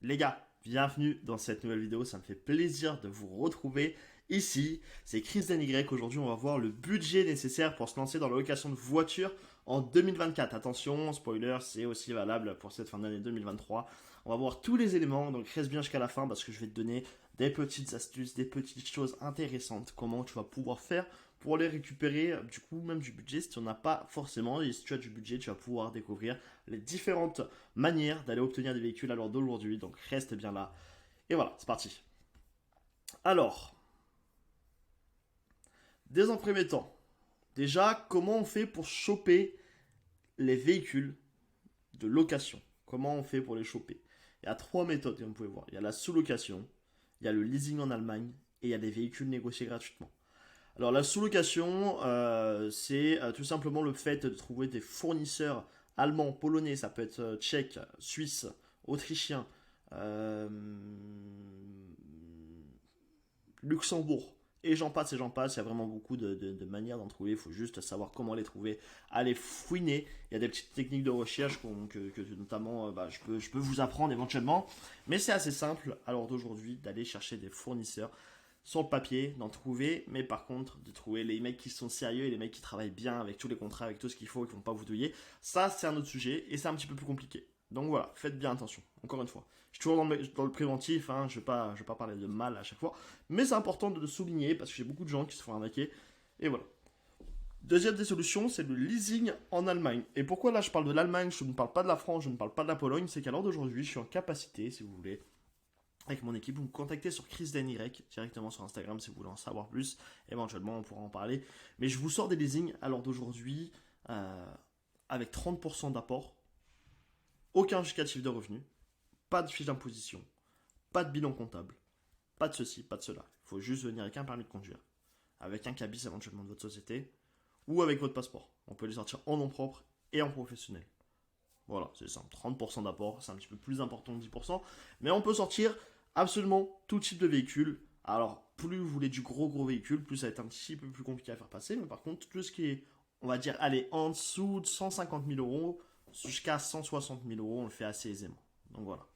Les gars, bienvenue dans cette nouvelle vidéo, ça me fait plaisir de vous retrouver ici. C'est Chris DNY, aujourd'hui on va voir le budget nécessaire pour se lancer dans la location de voiture en 2024. Attention, spoiler, c'est aussi valable pour cette fin d'année 2023. On va voir tous les éléments, donc reste bien jusqu'à la fin parce que je vais te donner des petites astuces, des petites choses intéressantes, comment tu vas pouvoir faire pour les récupérer, du coup même du budget si tu n'en as pas forcément, et si tu as du budget tu vas pouvoir découvrir les différentes manière d'aller obtenir des véhicules à l'heure d'aujourd'hui. Donc reste bien là. Et voilà, c'est parti. Alors, dès un premier temps, déjà, comment on fait pour choper les véhicules de location? Comment on fait pour les choper? Il y a trois méthodes, comme vous pouvez voir. Il y a la sous-location, il y a le leasing en Allemagne et il y a des véhicules négociés gratuitement. Alors la sous-location, c'est tout simplement le fait de trouver des fournisseurs allemands, polonais, ça peut être tchèque, suisse, autrichien, euh, Luxembourg, et j'en passe, il y a vraiment beaucoup de manières d'en trouver, il faut juste savoir comment les trouver, aller fouiner, il y a des petites techniques de recherche que notamment je peux vous apprendre éventuellement, mais c'est assez simple à l'heure d'aujourd'hui d'aller chercher des fournisseurs sur le papier, d'en trouver, mais par contre, de trouver les mecs qui sont sérieux et les mecs qui travaillent bien avec tous les contrats, avec tout ce qu'il faut et qui vont pas vous douiller, ça c'est un autre sujet et c'est un petit peu plus compliqué. Donc voilà, faites bien attention, encore une fois. Je suis toujours dans le préventif, hein, je vais pas parler de mal à chaque fois, mais c'est important de le souligner parce que j'ai beaucoup de gens qui se font arnaquer, et voilà. Deuxième des solutions, c'est le leasing en Allemagne. Et pourquoi là je parle de l'Allemagne, je ne parle pas de la France, je ne parle pas de la Pologne, c'est qu'à l'heure d'aujourd'hui, je suis en capacité, si vous voulez, avec mon équipe, vous me contactez sur ChrisDNY directement sur Instagram si vous voulez en savoir plus. Éventuellement, on pourra en parler. Mais je vous sors des leasings à l'heure d'aujourd'hui avec 30% d'apport, aucun justificatif de revenu, pas de fiche d'imposition, pas de bilan comptable, pas de ceci, pas de cela. Il faut juste venir avec un permis de conduire, avec un cabis éventuellement de votre société ou avec votre passeport. On peut les sortir en nom propre et en professionnel. Voilà, c'est simple. 30% d'apport, c'est un petit peu plus important que 10%. Mais on peut sortir absolument tout type de véhicule. Alors, plus vous voulez du gros véhicule, plus ça va être un petit peu plus compliqué à faire passer. Mais par contre, tout ce qui est, on va dire, allez, en dessous de 150 000 euros jusqu'à 160 000 euros, on le fait assez aisément. Donc voilà.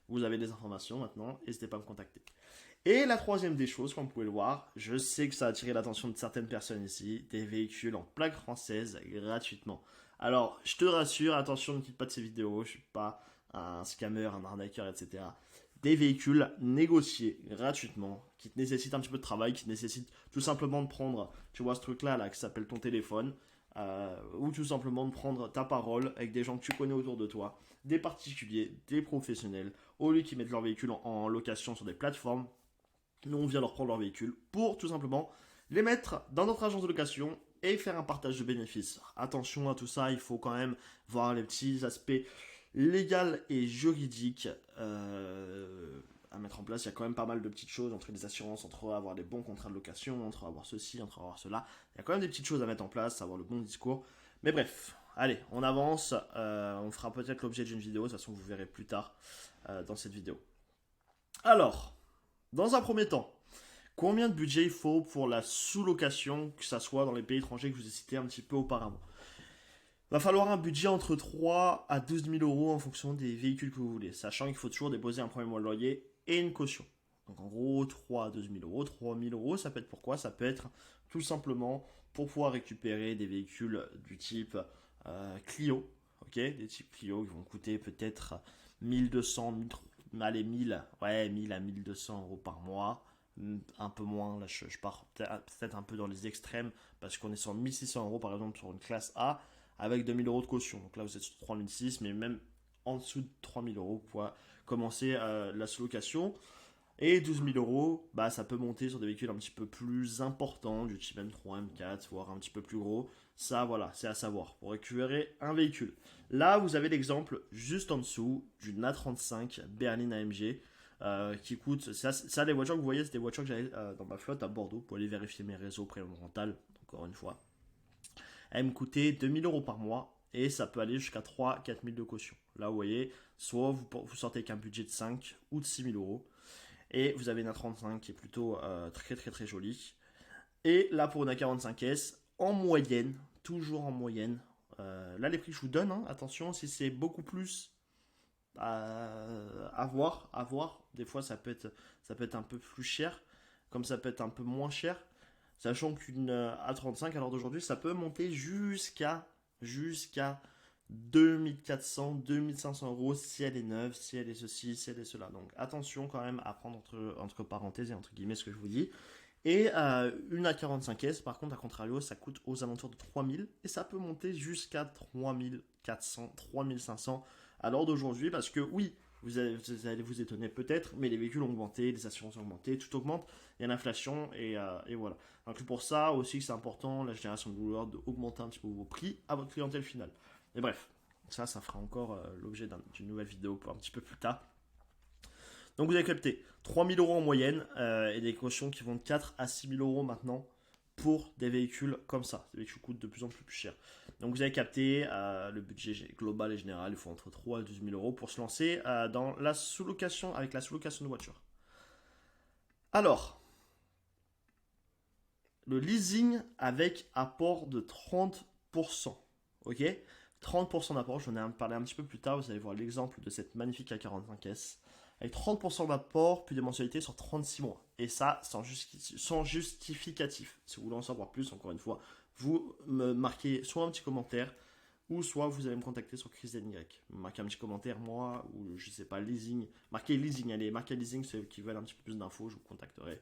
Vous avez des informations maintenant, n'hésitez pas à me contacter. Et la troisième des choses, comme vous pouvez le voir, je sais que ça a attiré l'attention de certaines personnes ici, des véhicules en plaque française gratuitement. Alors, je te rassure, attention, ne quitte pas de ces vidéos, je suis pas un scammer, un arnaqueur, etc. Des véhicules négociés gratuitement, qui te nécessitent un petit peu de travail, qui te nécessitent tout simplement de prendre, tu vois ce truc-là là, qui s'appelle ton téléphone, ou tout simplement de prendre ta parole avec des gens que tu connais autour de toi, des particuliers, des professionnels, au lieu qu'ils mettent leur véhicule en location sur des plateformes, nous on vient leur prendre leur véhicule pour tout simplement les mettre dans notre agence de location et faire un partage de bénéfices. Attention à tout ça, il faut quand même voir les petits aspects légaux et juridiques à mettre en place. Il y a quand même pas mal de petites choses entre les assurances, entre avoir des bons contrats de location, entre avoir ceci, entre avoir cela. Il y a quand même des petites choses à mettre en place, avoir le bon discours. Mais bref, allez, on avance. On fera peut-être l'objet d'une vidéo, de toute façon vous verrez plus tard dans cette vidéo. Alors, dans un premier temps, combien de budget il faut pour la sous-location, que ça soit dans les pays étrangers que je vous ai cités un petit peu auparavant? Va falloir un budget entre 3 à 12 000 euros en fonction des véhicules que vous voulez, sachant qu'il faut toujours déposer un premier mois de loyer et une caution. Donc en gros, 3 à 12 000 euros. 3 000 euros, ça peut être pourquoi? Ça peut être tout simplement pour pouvoir récupérer des véhicules du type Clio, ok? Des types Clio qui vont coûter peut-être 1200, 1000, ouais, 1000 à 1200 euros par mois. Un peu moins, là je pars peut-être un peu dans les extrêmes parce qu'on est sur 1600 euros par exemple sur une classe A avec 2000 euros de caution. Donc là vous êtes sur 3006, mais même en dessous de 3000 euros pour commencer la sous-location. Et 12 000 euros, bah, ça peut monter sur des véhicules un petit peu plus importants, du type M3, M4, voire un petit peu plus gros. Ça, voilà, c'est à savoir pour récupérer un véhicule. Là, vous avez l'exemple juste en dessous d'une A35 berline AMG qui coûte. Ça, les voitures que vous voyez, c'est des voitures que j'avais dans ma flotte à Bordeaux pour aller vérifier mes réseaux premium rental, encore une fois. Elle me coûtait 2000 euros par mois et ça peut aller jusqu'à 3-4 000 de caution. Là, vous voyez, soit vous sortez avec un budget de 5 ou de 6 000 euros. Et vous avez une A35 qui est plutôt très jolie. Et là pour une A45S, en moyenne, toujours en moyenne, là les prix que je vous donne, hein, attention, si c'est beaucoup plus, à voir, à voir. Des fois, ça peut être un peu plus cher, comme ça peut être un peu moins cher. Sachant qu'une A35 à l'heure d'aujourd'hui, ça peut monter jusqu'à 2400, 2500 euros si elle est neuve, si elle est ceci, si elle est cela. Donc attention quand même à prendre entre parenthèses et entre guillemets ce que je vous dis. Et une A45S, par contre, à contrario, ça coûte aux alentours de 3000 et ça peut monter jusqu'à 3400, 3500 à l'heure d'aujourd'hui parce que oui, vous allez vous étonner peut-être, mais les véhicules ont augmenté, les assurances ont augmenté, tout augmente, il y a l'inflation et voilà. Donc pour ça aussi, c'est important, la génération de loueurs, d'augmenter un petit peu vos prix à votre clientèle finale. Et bref, ça fera encore l'objet d'une nouvelle vidéo pour un petit peu plus tard. Donc vous avez capté 3000 euros en moyenne et des cautions qui vont de 4 à 6000 euros maintenant pour des véhicules comme ça. Des véhicules coûtent de plus en plus cher. Donc vous avez capté le budget global et général, il faut entre 3 et 12 000 euros pour se lancer dans la sous-location avec la sous-location de voiture. Alors, le leasing avec apport de 30%. Ok, 30% d'apport, j'en ai parlé un petit peu plus tard, vous allez voir l'exemple de cette magnifique A45S. Avec 30% d'apport, puis des mensualités sur 36 mois. Et ça, sans justificatif. Si vous voulez en savoir plus, encore une fois, vous me marquez soit un petit commentaire, ou soit vous allez me contacter sur ChrisNY. Marquez un petit commentaire, moi, ou je sais pas, leasing. Marquez leasing, allez, marquez leasing, ceux qui veulent un petit peu plus d'infos, je vous contacterai.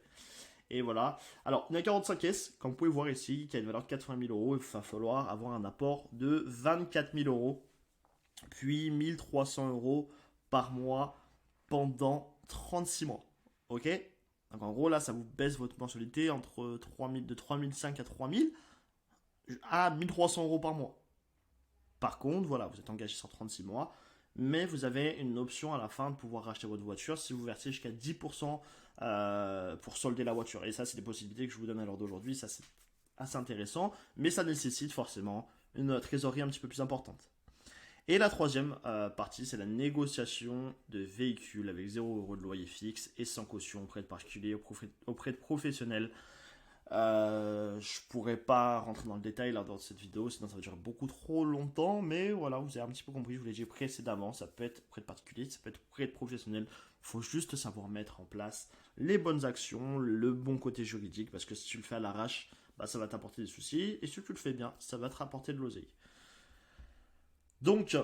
Et voilà. Alors, une A45S, comme vous pouvez voir ici, qui a une valeur de 80 000 euros, il va falloir avoir un apport de 24 000 euros, puis 1300 euros par mois pendant 36 mois. Ok. Donc en gros, là, ça vous baisse votre mensualité entre 3000, de 3005 à 3000 à 1300 euros par mois. Par contre, voilà, vous êtes engagé sur 36 mois, mais vous avez une option à la fin de pouvoir racheter votre voiture si vous versez jusqu'à 10% pour solder la voiture. Et ça, c'est des possibilités que je vous donne à l'heure d'aujourd'hui. Ça, c'est assez intéressant, mais ça nécessite forcément une trésorerie un petit peu plus importante. Et la troisième partie, c'est la négociation de véhicules avec 0 euros de loyer fixe et sans caution auprès de particuliers, auprès de professionnels. Je pourrais pas rentrer dans le détail là dans cette vidéo, sinon ça va durer beaucoup trop longtemps, mais voilà, vous avez un petit peu compris, je vous l'ai dit précédemment, ça peut être auprès de particuliers, ça peut être auprès de professionnels. Il faut juste savoir mettre en place les bonnes actions, le bon côté juridique, parce que si tu le fais à l'arrache, bah, ça va t'apporter des soucis, et si tu le fais bien, ça va te rapporter de l'oseille. Donc,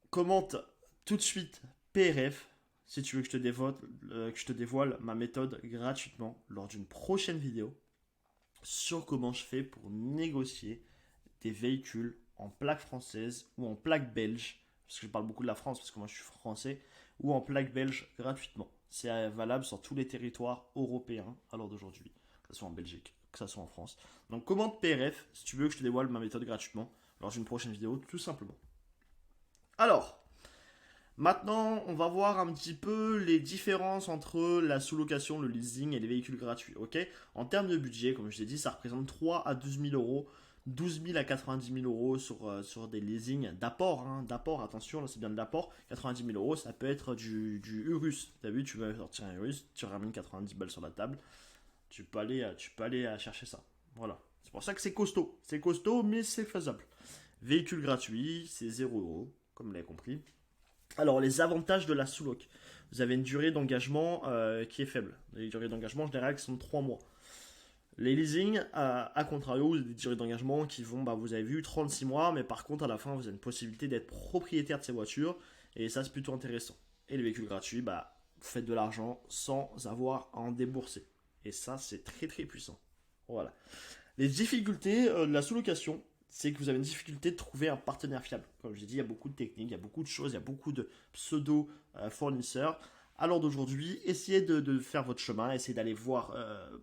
commente tout de suite PRF si tu veux que je te dévoile ma méthode gratuitement lors d'une prochaine vidéo sur comment je fais pour négocier des véhicules en plaque française ou en plaque belge, parce que je parle beaucoup de la France parce que moi je suis français, ou en plaque belge gratuitement. C'est valable sur tous les territoires européens à l'heure d'aujourd'hui, que ce soit en Belgique, que ce soit en France. Donc commente PRF si tu veux que je te dévoile ma méthode gratuitement lors d'une prochaine vidéo, tout simplement. Alors, maintenant, on va voir un petit peu les différences entre la sous-location, le leasing et les véhicules gratuits. Ok. En termes de budget, comme je t'ai dit, ça représente 3 à 12 000 euros, 12 000 à 90 000 euros sur des leasings d'apport. D'apport, attention, là c'est bien de l'apport. 90 000 euros, ça peut être du Urus. Tu as vu, tu vas sortir un Urus, tu ramènes 90 balles sur la table. Tu peux aller chercher ça. Voilà. C'est pour ça que c'est costaud. C'est costaud, mais c'est faisable. Véhicule gratuit, c'est 0 euros, comme vous l'avez compris. Alors, les avantages de la sous-loc. Vous avez une durée d'engagement qui est faible. Les durées d'engagement générales qui sont de 3 mois. Les leasing, à contrario, vous avez des durées d'engagement qui vont, bah, vous avez vu, 36 mois, mais par contre, à la fin, vous avez une possibilité d'être propriétaire de ces voitures, et ça, c'est plutôt intéressant. Et les véhicules gratuits, bah, vous faites de l'argent sans avoir à en débourser. Et ça, c'est très très puissant. Voilà. Les difficultés de la sous-location, c'est que vous avez une difficulté de trouver un partenaire fiable. Comme je l'ai dit, il y a beaucoup de techniques, il y a beaucoup de choses, il y a beaucoup de pseudo-fournisseurs. À l'heure d'aujourd'hui, essayez de faire votre chemin, essayez d'aller voir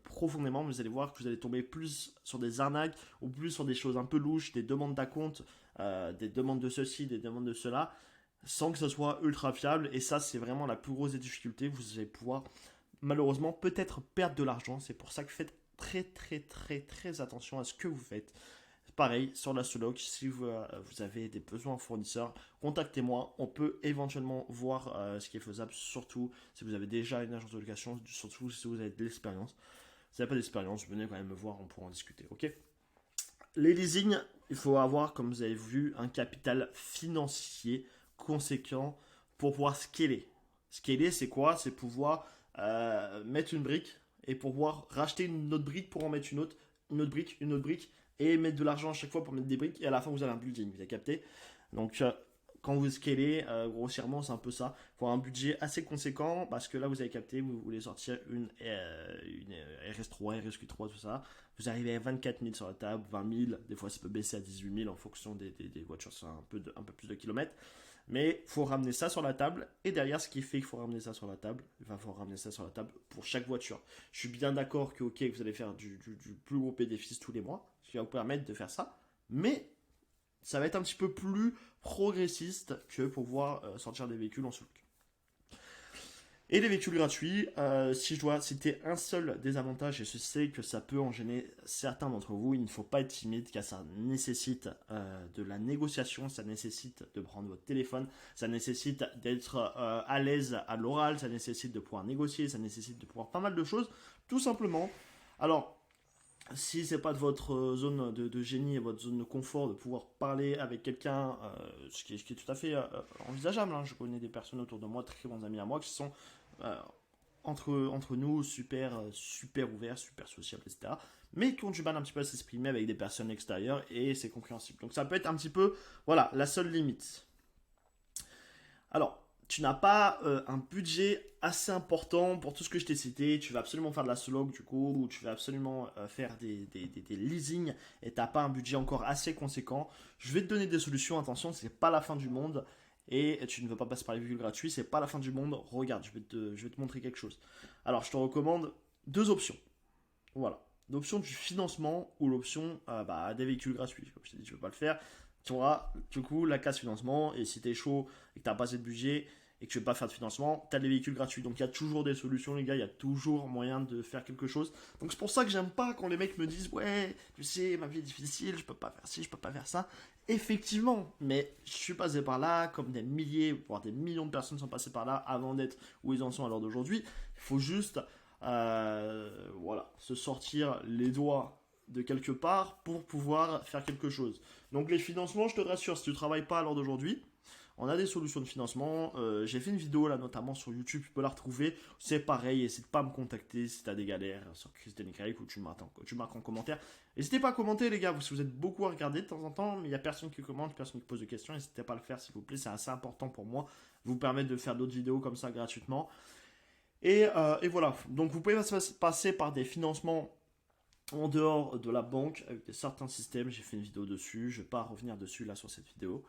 profondément, vous allez voir que vous allez tomber plus sur des arnaques ou plus sur des choses un peu louches, des demandes d'acompte, des demandes de ceci, des demandes de cela, sans que ce soit ultra fiable. Et ça, c'est vraiment la plus grosse des difficultés. Vous allez pouvoir malheureusement peut-être perdre de l'argent. C'est pour ça que faites très très très très attention à ce que vous faites. Pareil, sur la sous-loc, si vous avez des besoins en fournisseurs, contactez-moi. On peut éventuellement voir ce qui est faisable, surtout si vous avez déjà une agence de location, surtout si vous avez de l'expérience. Si vous n'avez pas d'expérience, venez quand même me voir, on pourra en discuter. Ok. Les leasing, il faut avoir, comme vous avez vu, un capital financier conséquent pour pouvoir scaler. Scaler, c'est quoi? C'est pouvoir mettre une brique et pouvoir racheter une autre brique pour en mettre une autre brique, une autre brique, et mettre de l'argent à chaque fois pour mettre des briques, et à la fin vous avez un building, vous avez capté? Donc quand vous scalez, grossièrement c'est un peu ça. Il faut un budget assez conséquent, parce que là vous avez capté, vous voulez sortir une RS3, RSQ3, tout ça. Vous arrivez à 24 000 sur la table, 20 000, des fois ça peut baisser à 18 000 en fonction des voitures sur un peu plus de kilomètres. Mais il faut ramener ça sur la table. Et derrière, ce qui fait qu'il faut ramener ça sur la table, il va falloir ramener ça sur la table pour chaque voiture. Je suis bien d'accord que, ok, vous allez faire du plus gros bénéfice tous les mois, ce qui va vous permettre de faire ça. Mais ça va être un petit peu plus progressiste que pour pouvoir sortir des véhicules en sous-look. Et les véhicules gratuits, si je dois citer un seul désavantage, et je sais que ça peut en gêner certains d'entre vous, il ne faut pas être timide, car ça nécessite de la négociation, ça nécessite de prendre votre téléphone, ça nécite d'être à l'aise à l'oral, ça nécessite de pouvoir négocier, ça nécessite de pouvoir pas mal de choses, tout simplement. Alors, si c'est pas de votre zone de génie et votre zone de confort de pouvoir parler avec quelqu'un, ce qui est tout à fait envisageable, hein. Je connais des personnes autour de moi, très bons amis à moi, qui sont euh, entre nous super ouverts, super sociables, etc. Mais qui ont du mal un petit peu à s'exprimer avec des personnes extérieures, et c'est compréhensible. Donc ça peut être un petit peu, voilà, la seule limite. Alors, tu n'as pas un budget assez important pour tout ce que je t'ai cité. Tu vas absolument faire de la slog du coup, ou tu vas absolument faire des leasing, et tu n'as pas un budget encore assez conséquent. Je vais te donner des solutions. Attention, c'est pas la fin du monde. Et tu ne veux pas passer par les véhicules gratuits, c'est pas la fin du monde. Regarde, je vais te montrer quelque chose. Alors, je te recommande deux options. Voilà. L'option du financement ou l'option des véhicules gratuits. Comme je t'ai dit, tu ne veux pas le faire. Tu auras du coup la case financement, et si tu es chaud et que tu n'as pas assez de budget et que tu ne veux pas faire de financement, tu as les véhicules gratuits. Donc il y a toujours des solutions, les gars, il y a toujours moyen de faire quelque chose. Donc c'est pour ça que j'aime pas quand les mecs me disent ouais, tu sais, ma vie est difficile, je peux pas faire ci, je peux pas faire ça. Effectivement, mais je suis passé par là, comme des milliers, voire des millions de personnes sont passées par là avant d'être où ils en sont à l'heure d'aujourd'hui. Il faut juste voilà, se sortir les doigts de quelque part pour pouvoir faire quelque chose. Donc les financements, je te rassure, si tu ne travailles pas à l'heure d'aujourd'hui, on a des solutions de financement. J'ai fait une vidéo là notamment sur YouTube, tu peux la retrouver. C'est pareil, n'hésite pas à me contacter si tu as des galères sur Christian Craig, ou tu marques en commentaire. N'hésitez pas à commenter les gars, parce que vous êtes beaucoup à regarder de temps en temps, mais il n'y a personne qui commente, personne qui pose de questions. N'hésitez pas à le faire s'il vous plaît, c'est assez important pour moi. Vous permettre de faire d'autres vidéos comme ça gratuitement. Et voilà, donc vous pouvez passer par des financements en dehors de la banque avec certains systèmes. J'ai fait une vidéo dessus, je ne vais pas revenir dessus là sur cette vidéo.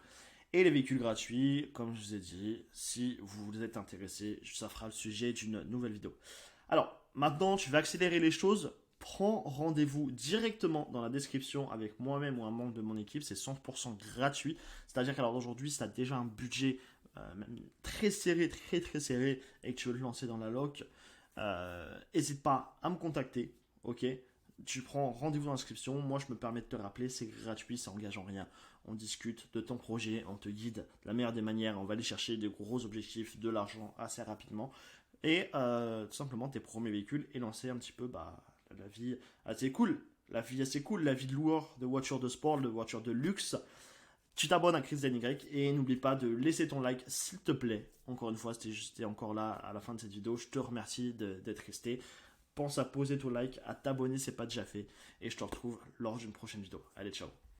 Et les véhicules gratuits, comme je vous ai dit, si vous êtes intéressé, ça fera le sujet d'une nouvelle vidéo. Alors, maintenant, tu vas accélérer les choses. Prends rendez-vous directement dans la description avec moi-même ou un membre de mon équipe. C'est 100% gratuit. C'est-à-dire qu'à l'heure d'aujourd'hui, si tu as déjà un budget même très serré, très serré, et que tu veux le lancer dans la loc, n'hésite pas à me contacter. Ok, tu prends rendez-vous dans l'inscription. Moi, je me permets de te rappeler, c'est gratuit, ça engage en rien. On discute de ton projet, on te guide de la meilleure des manières. On va aller chercher des gros objectifs, de l'argent assez rapidement. Et tout simplement, tes premiers véhicules, et lancer un petit peu la vie assez cool. La vie assez cool, la vie de loueur de voitures de sport, de voitures de luxe. Tu t'abonnes à Chris DNY, et n'oublie pas de laisser ton like s'il te plaît. Encore une fois, c'était encore là à la fin de cette vidéo. Je te remercie d'être resté. Pense à poser ton like, à t'abonner si ce n'est pas déjà fait. Et je te retrouve lors d'une prochaine vidéo. Allez, ciao.